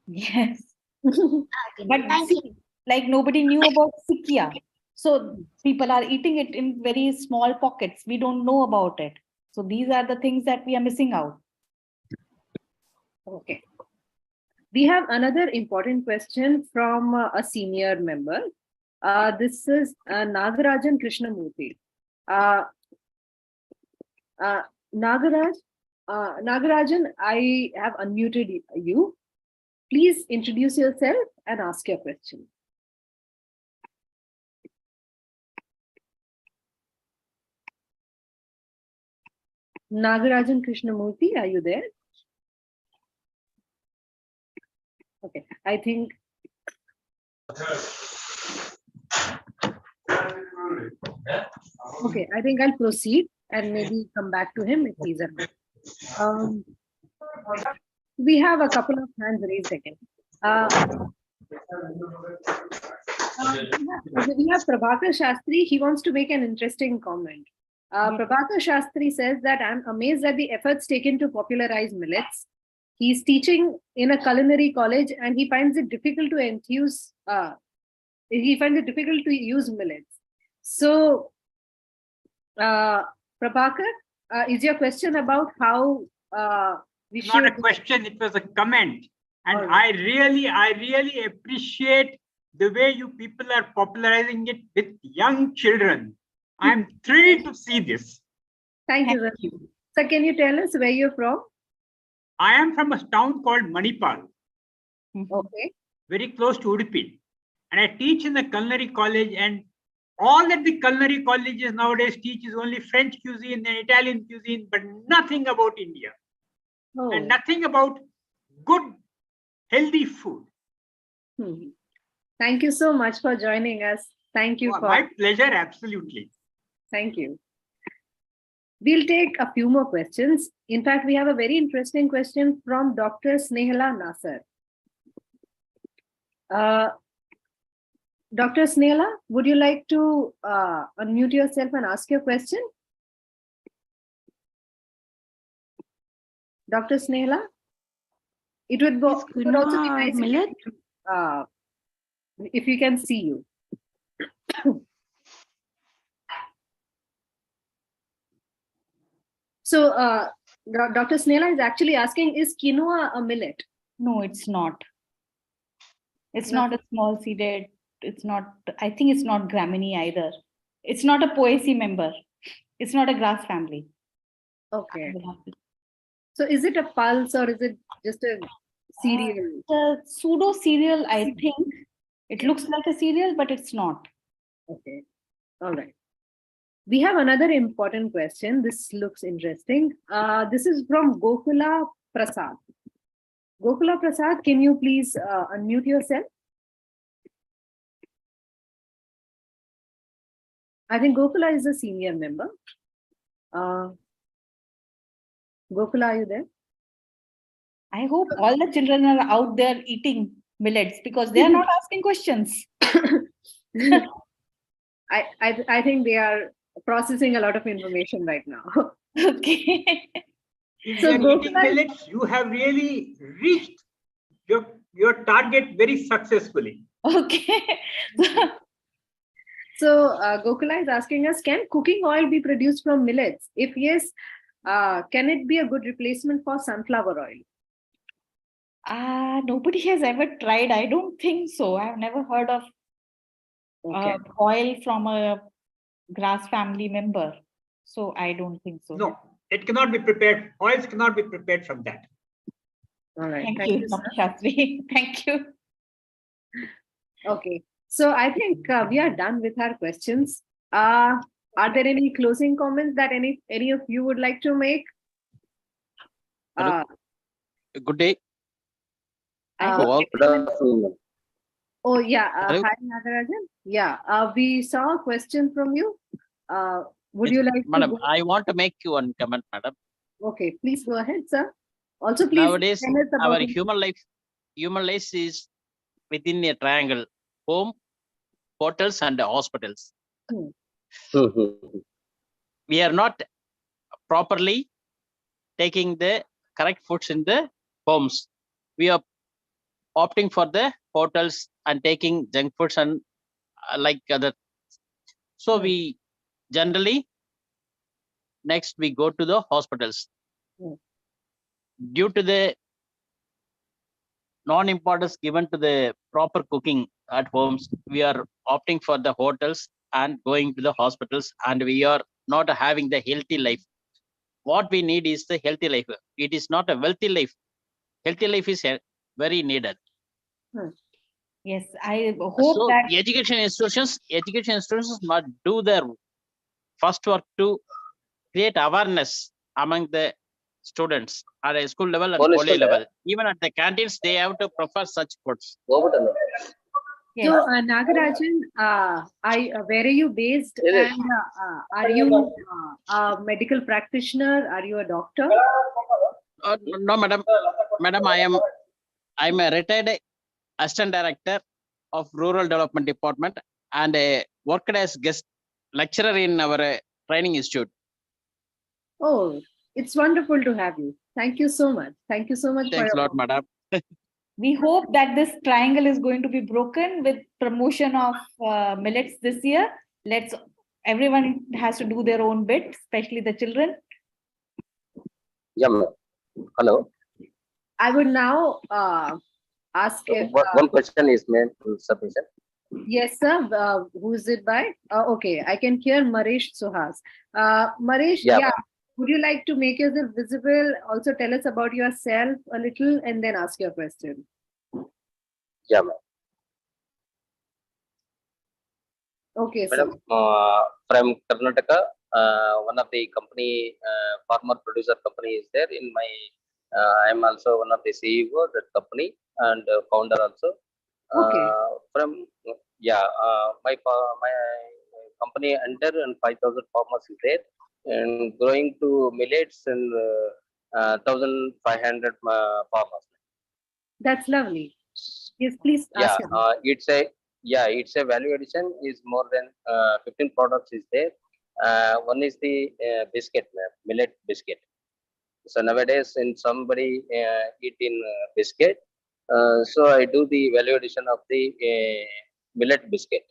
Yes. But see, like nobody knew about Sikya. So people are eating it in very small pockets. We don't know about it. So these are the things that we are missing out. Okay. We have another important question from a senior member. This is Nagarajan Krishnamurthy. Nagarajan, I have unmuted you. Please introduce yourself and ask your question. Nagarajan Krishnamurthy, are you there? Okay, I think. Okay, I think I'll proceed and maybe come back to him if he's around. We have a couple of hands raised again. We have Prabhakar Shastri. He wants to make an interesting comment. Prabhakar Shastri says that I'm amazed at the efforts taken to popularize millets. He's teaching in a culinary college and he finds it difficult to use millets. So, Prabhakar, is your question about how we should... Not a question, it was a comment. And I really appreciate the way you people are popularizing it with young children. I'm thrilled to see this. Thank you, sir. So can you tell us where you're from? I am from a town called Manipal. Okay. Very close to Udupi. And I teach in the culinary college, and all that the culinary colleges nowadays teach is only French cuisine and Italian cuisine, but nothing about India. Oh. And nothing about good, healthy food. Thank you so much for joining us. Thank you. My pleasure, absolutely. Thank you. We'll take a few more questions. In fact, we have a very interesting question from Dr. Snehala Nasser. Dr. Snehala, would you like to unmute yourself and ask your question? Dr. Snehala? It would also be nice if you can see you. So, Dr. Snehala is actually asking, is quinoa a millet? No, it's not. It's not a small seeded. It's not, I think it's not Graminy either. It's not a Poaceae member. It's not a grass family. Okay. So is it a pulse or is it just a cereal? The pseudo cereal, I think. It looks like a cereal, but it's not. Okay. All right. We have another important question. This looks interesting. This is from Gokula Prasad. Gokula Prasad, can you please unmute yourself? I think Gokula is a senior member. Gokula, are you there? I hope all the children are out there eating millets because they are not asking questions. I think they are processing a lot of information right now. Okay. If you are eating millets, you have really reached your target very successfully. Okay. So Gokula is asking us, can cooking oil be produced from millets? If yes, can it be a good replacement for sunflower oil? Nobody has ever tried. I don't think so. I've never heard of oil from a grass family member. So I don't think so. No, it cannot be prepared. Oils cannot be prepared from that. All right. Thank you, Dr. Shastri. Thank you. Okay. So I think we are done with our questions. Are there any closing comments that any of you would like to make? Good day. Oh yeah. Hi Nagarajan. Yeah. We saw a question from you. Would you like Madam, to I want to make you one comment, madam. Okay, please go ahead, sir. Also, please Nowadays, tell us about our human life is within a triangle: home, hotels, and hospitals. We are not properly taking the correct foods in the homes. We are opting for the hotels and taking junk foods and like other. So we generally next we go to the hospitals. Due to the non-importance given to the proper cooking at homes, we are opting for the hotels and going to the hospitals, and we are not having the healthy life. What we need is the healthy life. It is not a wealthy life. Healthy life is very needed. Yes, I hope So that education institutions must do their first work to create awareness among the students at a school level and college level. Even at the canteens, they have to prefer such foods. yes. So, Nagarajan, where are you based? And are you a medical practitioner? Are you a doctor? No, madam. Madam, I'm a retired assistant director of rural development department and worked as guest lecturer in our training institute. Oh, it's wonderful to have you. Thank you so much. Thank you so much Thanks a for your lot, madam. We hope that this triangle is going to be broken with promotion of millets this year. Everyone has to do their own bit, especially the children. Yeah, ma'am. Hello. I would now ask if, One question is made to submission. yes, sir. Who is it by? Okay, I can hear Maresh Suhas. Maresh, Yeah, yeah. ma'am. Would you like to make yourself visible? Also tell us about yourself a little and then ask your question. Yeah, ma'am. Okay, sir. Madam, from Karnataka, one of the company, farmer producer company is there. In my, I'm also one of the CEO of that company and founder also. Okay. My company under and 5,000 farmers is there and growing to millets and 1,500 farmers. That's lovely. Yes, please Yeah, ask him. it's a value addition is more than 15 products is there. One is the biscuit, millet biscuit. So nowadays, in somebody eat in biscuit, so I do the value addition of the millet biscuit.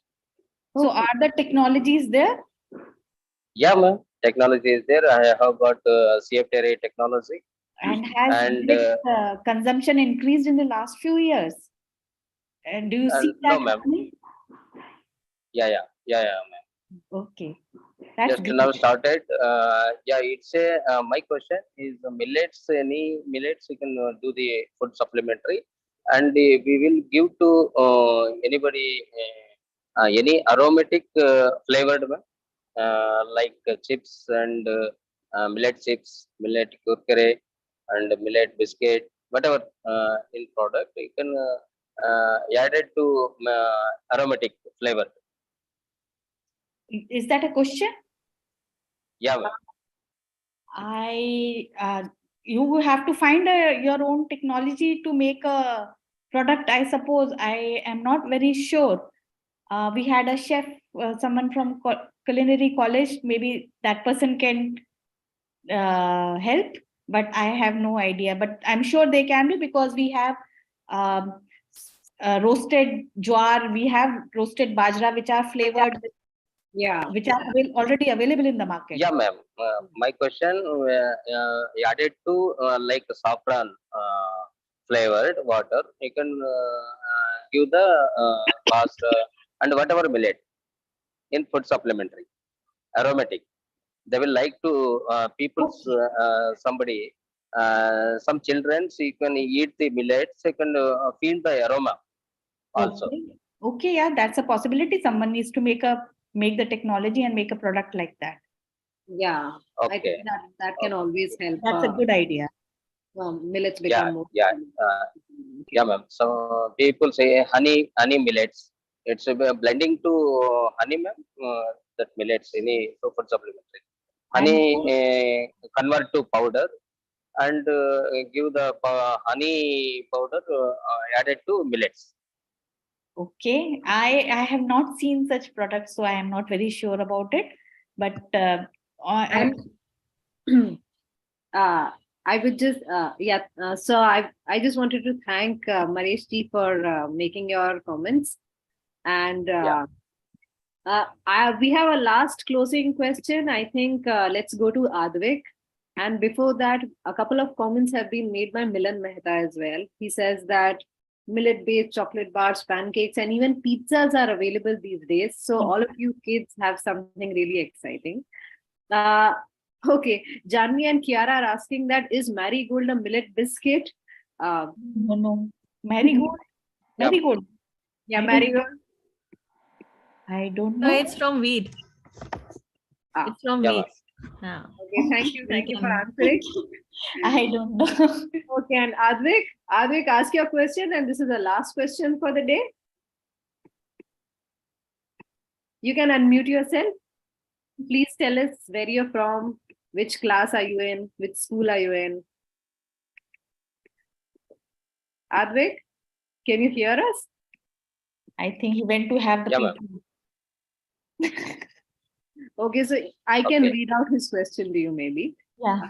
So are the technologies there? Yeah, ma'am. Technology is there. I have got CFTRA technology. And has millet consumption increased in the last few years? And do you see that? No, ma'am. Yeah, ma'am. Okay. That's Just great. now started. It's a my question is millets. Any millets you can do the food supplementary, and we will give to anybody any aromatic flavored one like chips and millet chips, millet kurkure, and millet biscuit, whatever in product you can add it to aromatic flavor. Is that a question? Yeah, ma'am. You have to find your own technology to make a product, I suppose. I am not very sure. We had a chef, someone from culinary college, maybe that person can help, but I have no idea. But I'm sure they can do because we have roasted jowar, we have roasted bajra, which are flavored. Yeah, which are already available in the market. Yeah, ma'am. My question added to like saffron flavored water. You can give the pasta and whatever millet in food supplementary aromatic. They will like to somebody some children. So you can eat the millets. You can feel the aroma also. Okay, yeah, that's a possibility. Someone needs to make the technology and make a product like that. Yeah, okay. I think that can always help. That's a good idea. Millets become more. Yeah, ma'am. So people say honey millets. It's a blending to honey, ma'am. That millets any food supplementary. Honey convert to powder and give the honey powder added to millets. Okay, I have not seen such products, so I am not very sure about it. But I would just so I just wanted to thank Maresh ji for making your comments, and we have a last closing question. I think let's go to Advik. And before that, a couple of comments have been made by Milan Mehta as well. He says that millet-based chocolate bars, pancakes, and even pizzas are available these days. So all of you kids have something really exciting. Okay, Janvi and Kiara are asking that, is Marigold a millet biscuit? No. Marigold. Yeah. Marigold. Yeah, I don't- marigold. I don't No, know. it's from wheat. Ah. It's from Yeah, wheat. ma'am. Yeah. Okay, thank you. Thank you for can- answering. I don't know. Okay, and Advik, ask your question, and this is the last question for the day. You can unmute yourself. Please tell us where you're from, which class are you in, which school are you in. Advik, can you hear us? I think he went to have the Yeah, ma'am. pizza. Okay, so I can Okay. read out his question to you maybe. Yeah.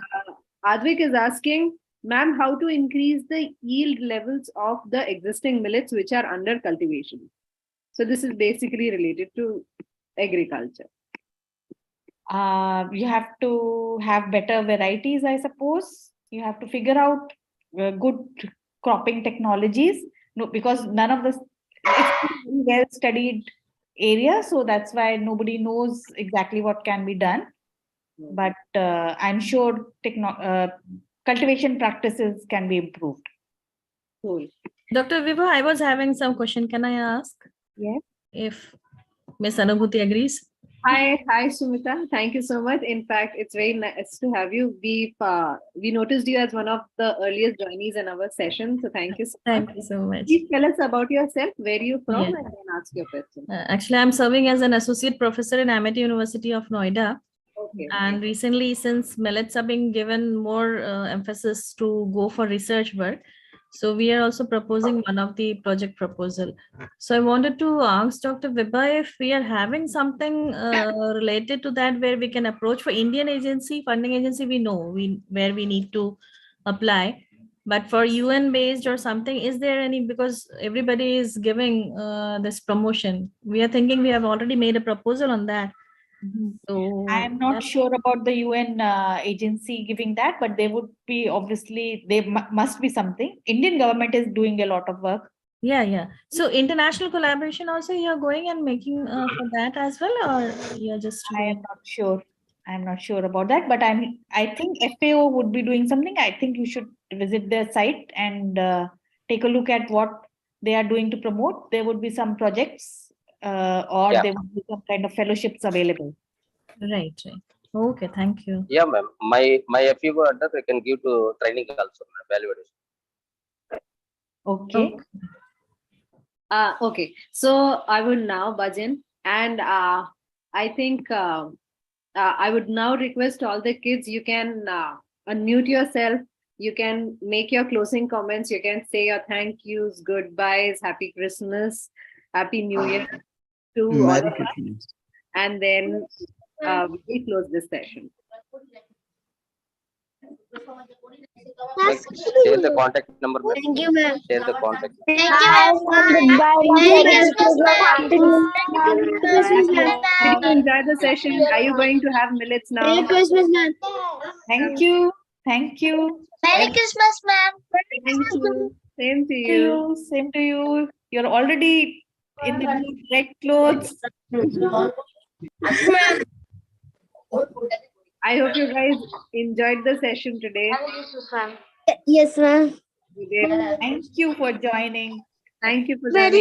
Advik is asking, ma'am, how to increase the yield levels of the existing millets which are under cultivation? So this is basically related to agriculture. You have to have better varieties, I suppose. You have to figure out good cropping technologies. No, because none of this, it's a well studied area, so that's why nobody knows exactly what can be done. But I'm sure cultivation practices can be improved. Cool. Dr. Vibha, I was having some question. Can I ask? Yes. If Miss Anubhuti agrees. Hi, Sumita. Thank you so much. In fact, it's very nice to have you. We noticed you as one of the earliest joinees in our session. So thank you so much. Thank you so much. Please tell us about yourself, where you're from, Yeah. and then ask your question. Actually, I'm serving as an associate professor in Amity University of Noida. Okay. And recently, since millets are being given more emphasis to go for research work, so we are also proposing one of the project proposal. So I wanted to ask Dr. Vibha if we are having something related to that where we can approach for Indian agency, funding agency, we know where we need to apply. But for UN based or something, is there any, because everybody is giving this promotion. We are thinking we have already made a proposal on that. So I am not sure about the UN agency giving that, but there would be, obviously, there must be something. Indian government is doing a lot of work. Yeah. So international collaboration also you're going and making for that as well, or you're just I am not sure. I'm not sure about that, but I think FAO would be doing something. I think you should visit their site and take a look at what they are doing to promote. There would be some projects or Yeah. there would be some kind of fellowships available. Right. Okay, thank you. Yeah, ma'am. My FEO address I can give to training also, validation. Okay. Okay. So I would now buzz in, and I think I would now request all the kids, you can unmute yourself. You can make your closing comments. You can say your thank yous, goodbyes, happy Christmas, happy New Year to all Merry of us. Christmas. And then we close this session. Share the contact number. Ma'am. Thank you, ma'am. Share the contact. Thank you, ma'am. Merry Christmas, ma'am. Did you enjoy the session? Are you going to have millets now? Merry Christmas, ma'am. Thank you. Thank you. Merry Christmas, ma'am. Thank you. Same to you. Same to you. You're already in the red clothes. I hope you guys enjoyed the session today. Yes, ma'am. You did. Thank you for joining. Thank you for Very joining.